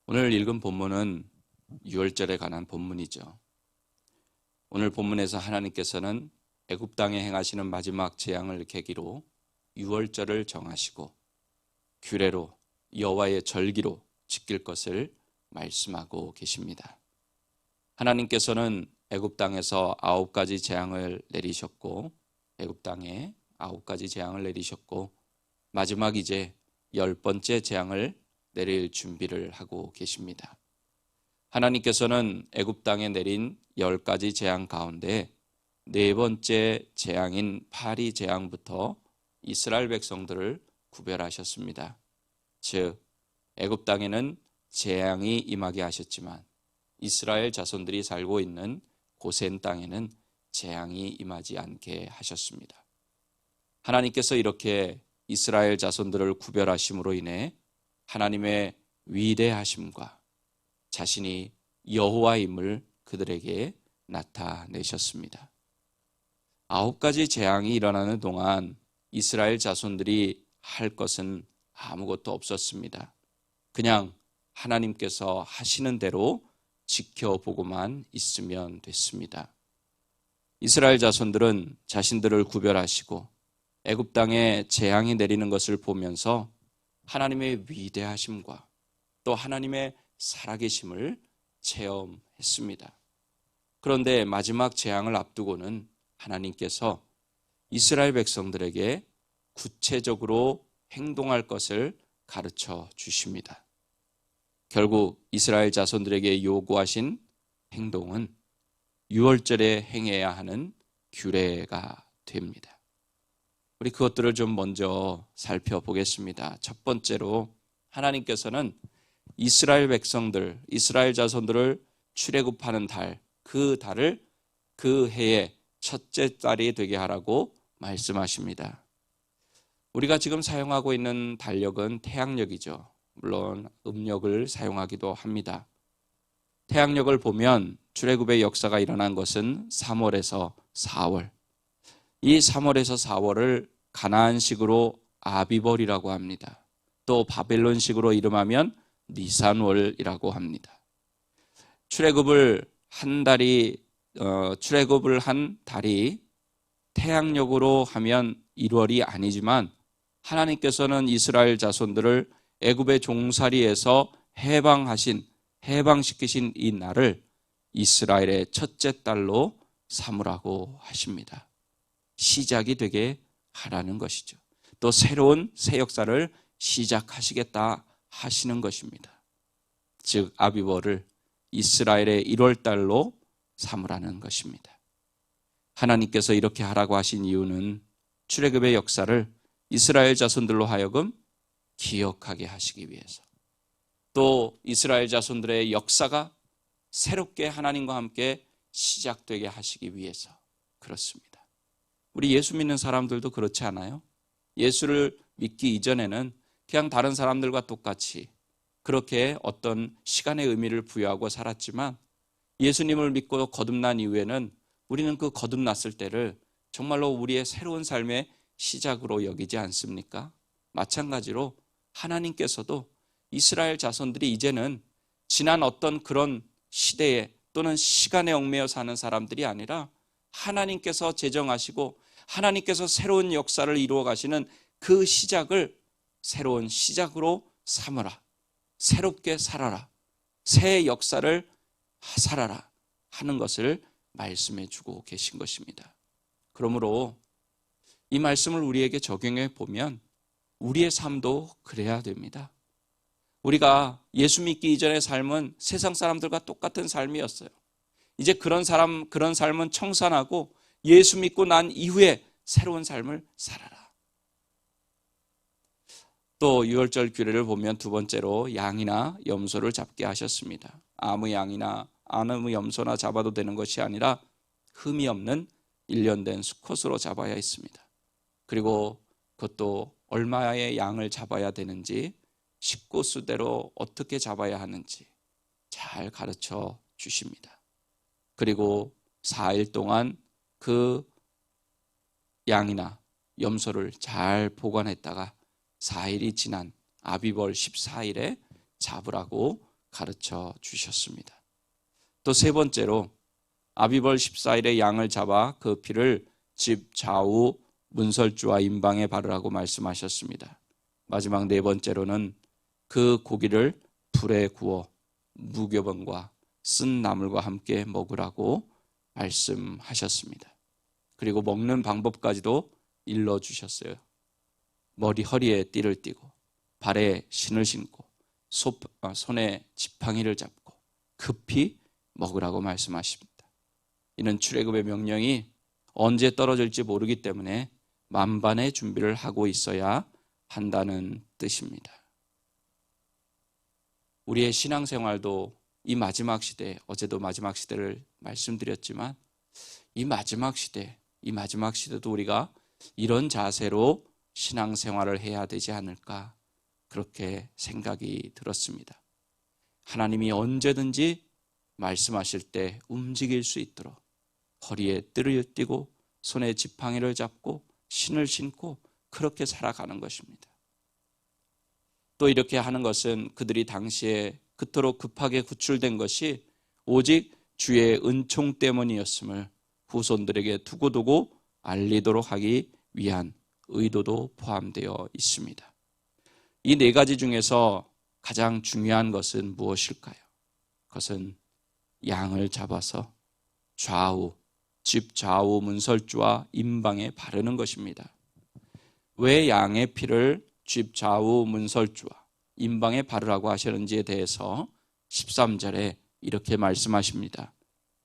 오늘 읽은 본문은 유월절에 관한 본문이죠. 오늘 본문에서 하나님께서는 애굽 땅에 행하시는 마지막 재앙을 계기로 유월절을 정하시고 규례로 여호와의 절기로 지킬 것을 말씀하고 계십니다. 하나님께서는 애굽 땅에서 9가지 재앙을 내리셨고 애굽 땅에 9가지 재앙을 내리셨고 마지막 이제 10번째 재앙을 내릴 준비를 하고 계십니다. 하나님께서는 애굽 땅에 내린 10가지 재앙 가운데 4번째 재앙인 파리 재앙부터 이스라엘 백성들을 구별하셨습니다. 즉 애굽 땅에는 재앙이 임하게 하셨지만 이스라엘 자손들이 살고 있는 고센 땅에는 재앙이 임하지 않게 하셨습니다. 하나님께서 이렇게 이스라엘 자손들을 구별하심으로 인해 하나님의 위대하심과 자신이 여호와임을 그들에게 나타내셨습니다. 9가지 재앙이 일어나는 동안 이스라엘 자손들이 할 것은 아무것도 없었습니다. 그냥 하나님께서 하시는 대로 지켜보고만 있으면 됐습니다. 이스라엘 자손들은 자신들을 구별하시고 애굽 땅에 재앙이 내리는 것을 보면서 하나님의 위대하심과 또 하나님의 살아계심을 체험했습니다. 그런데 마지막 재앙을 앞두고는 하나님께서 이스라엘 백성들에게 구체적으로 행동할 것을 가르쳐 주십니다. 결국 이스라엘 자손들에게 요구하신 행동은 유월절에 행해야 하는 규례가 됩니다. 우리 그것들을 좀 먼저 살펴보겠습니다. 첫 번째로 하나님께서는 이스라엘 백성들, 이스라엘 자손들을 출애굽하는 달, 그 달을 그 해의 첫째 달이 되게 하라고 말씀하십니다. 우리가 지금 사용하고 있는 달력은 태양력이죠. 물론 음력을 사용하기도 합니다. 태양력을 보면 출애굽의 역사가 일어난 것은 3월에서 4월. 이 3월에서 4월을 가나안식으로 아비벌이라고 합니다. 또 바벨론식으로 이름하면 니산월이라고 합니다. 출애굽을 한 달이 태양력으로 하면 1월이 아니지만 하나님께서는 이스라엘 자손들을 애굽의 종살이에서 해방시키신 이 날을 이스라엘의 첫째 달로 삼으라고 하십니다. 시작이 되게 하라는 것이죠. 또 새로운 새 역사를 시작하시겠다 하시는 것입니다. 즉 아비벌을 이스라엘의 1월 달로 삼으라는 것입니다. 하나님께서 이렇게 하라고 하신 이유는 출애굽의 역사를 이스라엘 자손들로 하여금 기억하게 하시기 위해서, 또 이스라엘 자손들의 역사가 새롭게 하나님과 함께 시작되게 하시기 위해서 그렇습니다. 우리 예수 믿는 사람들도 그렇지 않아요? 예수를 믿기 이전에는 그냥 다른 사람들과 똑같이 그렇게 어떤 시간의 의미를 부여하고 살았지만 예수님을 믿고 거듭난 이후에는 우리는 그 거듭났을 때를 정말로 우리의 새로운 삶의 시작으로 여기지 않습니까? 마찬가지로 하나님께서도 이스라엘 자손들이 이제는 지난 어떤 그런 시대에 또는 시간에 얽매여 사는 사람들이 아니라 하나님께서 제정하시고 하나님께서 새로운 역사를 이루어 가시는 그 시작을 새로운 시작으로 삼으라. 새롭게 살아라. 새 역사를 살아라 하는 것을 말씀해 주고 계신 것입니다. 그러므로 이 말씀을 우리에게 적용해 보면 우리의 삶도 그래야 됩니다. 우리가 예수 믿기 이전의 삶은 세상 사람들과 똑같은 삶이었어요. 이제 그런 삶은 청산하고 예수 믿고 난 이후에 새로운 삶을 살아라. 또 유월절 규례를 보면 두 번째로 양이나 염소를 잡게 하셨습니다. 아무 양이나 아무 염소나 잡아도 되는 것이 아니라 흠이 없는 1년 된 수컷으로 잡아야 했습니다. 그리고 그것도 얼마의 양을 잡아야 되는지, 식구수대로 어떻게 잡아야 하는지 잘 가르쳐 주십니다. 그리고 4일 동안 그 양이나 염소를 잘 보관했다가 4일이 지난 아비벌 14일에 잡으라고 가르쳐 주셨습니다. 또 세 번째로 아비벌 14일에 양을 잡아 그 피를 집 좌우 문설주와 임방에 바르라고 말씀하셨습니다. 마지막 네 번째로는 그 고기를 불에 구워 무교병과 쓴 나물과 함께 먹으라고 말씀하셨습니다. 그리고 먹는 방법까지도 일러주셨어요. 허리에 띠를 띠고 발에 신을 신고 손에 지팡이를 잡고 급히 먹으라고 말씀하십니다. 이는 출애굽의 명령이 언제 떨어질지 모르기 때문에 만반의 준비를 하고 있어야 한다는 뜻입니다. 우리의 신앙생활도 이 마지막 시대, 어제도 마지막 시대를 말씀드렸지만 이 마지막 시대도 우리가 이런 자세로 신앙생활을 해야 되지 않을까 그렇게 생각이 들었습니다. 하나님이 언제든지 말씀하실 때 움직일 수 있도록 허리에 띠를 띠고 손에 지팡이를 잡고 신을 신고 그렇게 살아가는 것입니다. 또 이렇게 하는 것은 그들이 당시에 그토록 급하게 구출된 것이 오직 주의 은총 때문이었음을 후손들에게 두고두고 알리도록 하기 위한 의도도 포함되어 있습니다. 이 네 가지 중에서 가장 중요한 것은 무엇일까요? 그것은 양을 잡아서 집 좌우 문설주와 임방에 바르는 것입니다. 왜 양의 피를 집 좌우 문설주와 임방에 바르라고 하셨는지에 대해서 13절에 이렇게 말씀하십니다.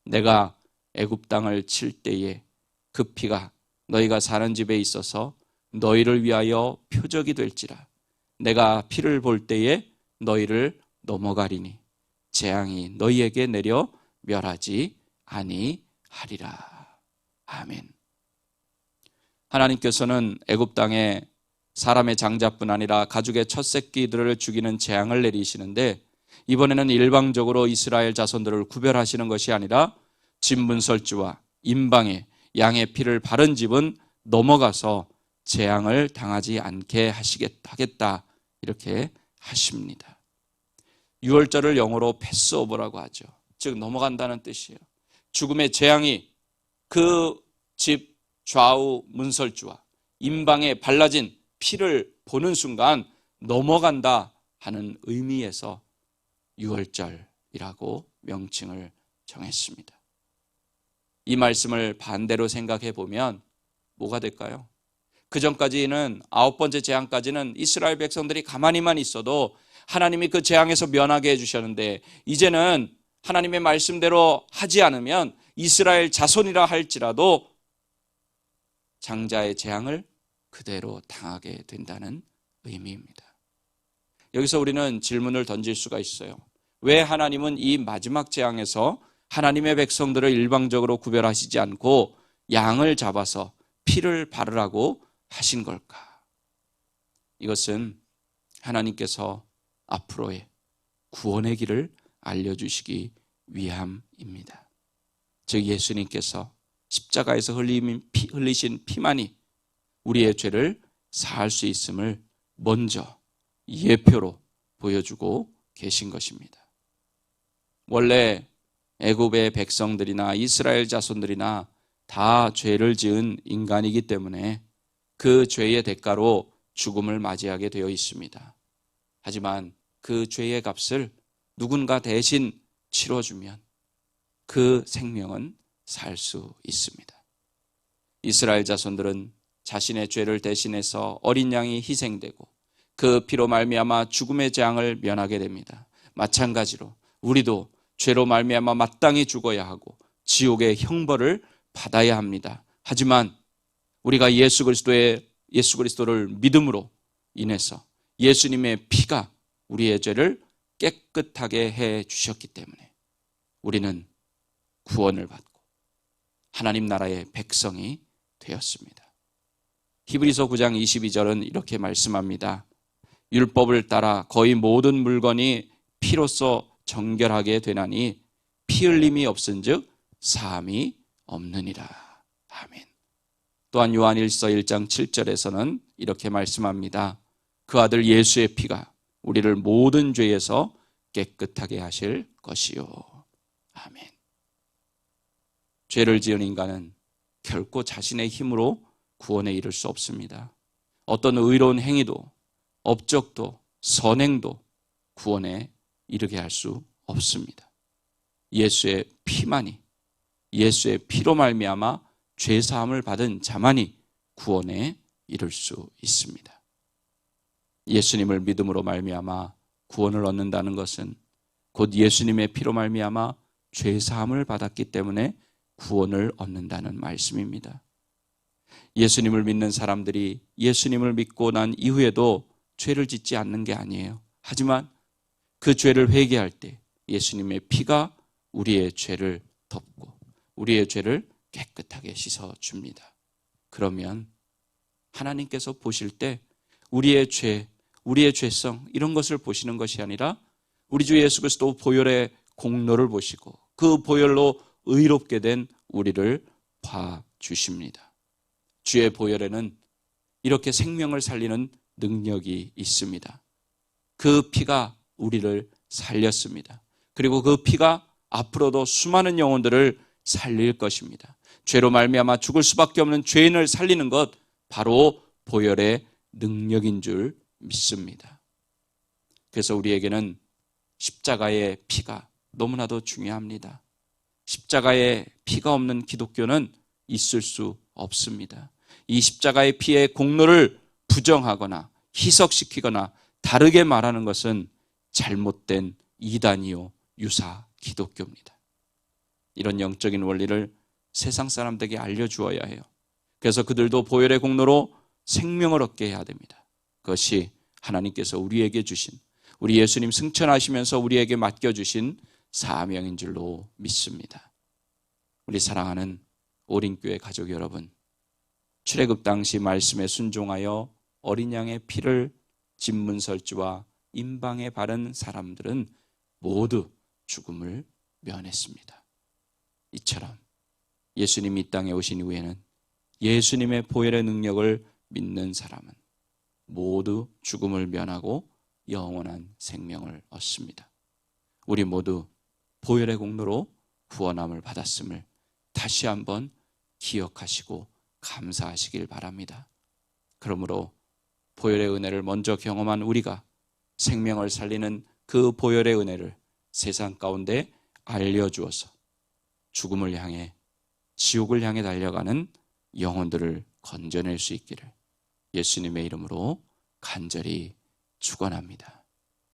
내가 애굽 땅을 칠 때에 그 피가 너희가 사는 집에 있어서 너희를 위하여 표적이 될지라. 내가 피를 볼 때에 너희를 넘어가리니 재앙이 너희에게 내려 멸하지 아니하리라. 아멘. 하나님께서는 애굽 땅에 사람의 장자뿐 아니라 가죽의 첫 새끼들을 죽이는 재앙을 내리시는데 이번에는 일방적으로 이스라엘 자손들을 구별하시는 것이 아니라 집 문설주와 임방에 양의 피를 바른 집은 넘어가서 재앙을 당하지 않게 하겠다 이렇게 하십니다. 유월절을 영어로 패스오버라고 하죠. 즉 넘어간다는 뜻이에요. 죽음의 재앙이 그 집 좌우 문설주와 임방에 발라진 피를 보는 순간 넘어간다 하는 의미에서 유월절이라고 명칭을 정했습니다. 이 말씀을 반대로 생각해 보면 뭐가 될까요? 그 전까지는 9번째 재앙까지는 이스라엘 백성들이 가만히만 있어도 하나님이 그 재앙에서 면하게 해주셨는데 이제는 하나님의 말씀대로 하지 않으면 이스라엘 자손이라 할지라도 장자의 재앙을 그대로 당하게 된다는 의미입니다. 여기서 우리는 질문을 던질 수가 있어요. 왜 하나님은 이 마지막 재앙에서 하나님의 백성들을 일방적으로 구별하시지 않고 양을 잡아서 피를 바르라고 하신 걸까? 이것은 하나님께서 앞으로의 구원의 길을 알려주시기 위함입니다. 즉 예수님께서 십자가에서 흘리신 피만이 우리의 죄를 사할 수 있음을 먼저 예표로 보여주고 계신 것입니다. 원래 애굽의 백성들이나 이스라엘 자손들이나 다 죄를 지은 인간이기 때문에 그 죄의 대가로 죽음을 맞이하게 되어 있습니다. 하지만 그 죄의 값을 누군가 대신 치러주면 그 생명은 살 수 있습니다. 이스라엘 자손들은 자신의 죄를 대신해서 어린 양이 희생되고 그 피로 말미암아 죽음의 재앙을 면하게 됩니다. 마찬가지로 우리도 죄로 말미암아 마땅히 죽어야 하고 지옥의 형벌을 받아야 합니다. 하지만 우리가 예수 그리스도를 믿음으로 인해서 예수님의 피가 우리의 죄를 깨끗하게 해 주셨기 때문에 우리는 구원을 받고 하나님 나라의 백성이 되었습니다. 히브리서 9장 22절은 이렇게 말씀합니다. 율법을 따라 거의 모든 물건이 피로써 정결하게 되나니 피 흘림이 없은즉 사함이 없느니라. 아멘. 또한 요한일서 1장 7절에서는 이렇게 말씀합니다. 그 아들 예수의 피가 우리를 모든 죄에서 깨끗하게 하실 것이요. 아멘. 죄를 지은 인간은 결코 자신의 힘으로 구원에 이를 수 없습니다. 어떤 의로운 행위도, 업적도, 선행도 구원에 이르게 할 수 없습니다. 예수의 피만이, 예수의 피로 말미암아 죄 사함을 받은 자만이 구원에 이를 수 있습니다. 예수님을 믿음으로 말미암아 구원을 얻는다는 것은 곧 예수님의 피로 말미암아 죄 사함을 받았기 때문에 구원을 얻는다는 말씀입니다. 예수님을 믿는 사람들이 예수님을 믿고 난 이후에도 죄를 짓지 않는 게 아니에요. 하지만 그 죄를 회개할 때 예수님의 피가 우리의 죄를 덮고 우리의 죄를 깨끗하게 씻어줍니다. 그러면 하나님께서 보실 때 우리의 죄, 우리의 죄성 이런 것을 보시는 것이 아니라 우리 주 예수 그리스도 보혈의 공로를 보시고 그 보혈로 의롭게 된 우리를 봐주십니다. 주의 보혈에는 이렇게 생명을 살리는 능력이 있습니다. 그 피가 우리를 살렸습니다. 그리고 그 피가 앞으로도 수많은 영혼들을 살릴 것입니다. 죄로 말미암아 죽을 수밖에 없는 죄인을 살리는 것 바로 보혈의 능력인 줄 믿습니다. 그래서 우리에게는 십자가의 피가 너무나도 중요합니다. 십자가의 피가 없는 기독교는 있을 수 없습니다. 이 십자가의 피의 공로를 부정하거나 희석시키거나 다르게 말하는 것은 잘못된 이단이요 유사 기독교입니다. 이런 영적인 원리를 세상 사람들에게 알려주어야 해요. 그래서 그들도 보혈의 공로로 생명을 얻게 해야 됩니다. 그것이 하나님께서 우리에게 주신, 우리 예수님 승천하시면서 우리에게 맡겨주신 사명인 줄로 믿습니다. 우리 사랑하는 오린교회 가족 여러분, 출애굽 당시 말씀에 순종하여 어린 양의 피를 진문설주와 임방에 바른 사람들은 모두 죽음을 면했습니다. 이처럼 예수님이 이 땅에 오신 이후에는 예수님의 보혈의 능력을 믿는 사람은 모두 죽음을 면하고 영원한 생명을 얻습니다. 우리 모두 보혈의 공로로 구원함을 받았음을 다시 한번 기억하시고 감사하시길 바랍니다. 그러므로 보혈의 은혜를 먼저 경험한 우리가 생명을 살리는 그 보혈의 은혜를 세상 가운데 알려주어서 죽음을 향해 지옥을 향해 달려가는 영혼들을 건져낼 수 있기를 예수님의 이름으로 간절히 축원합니다.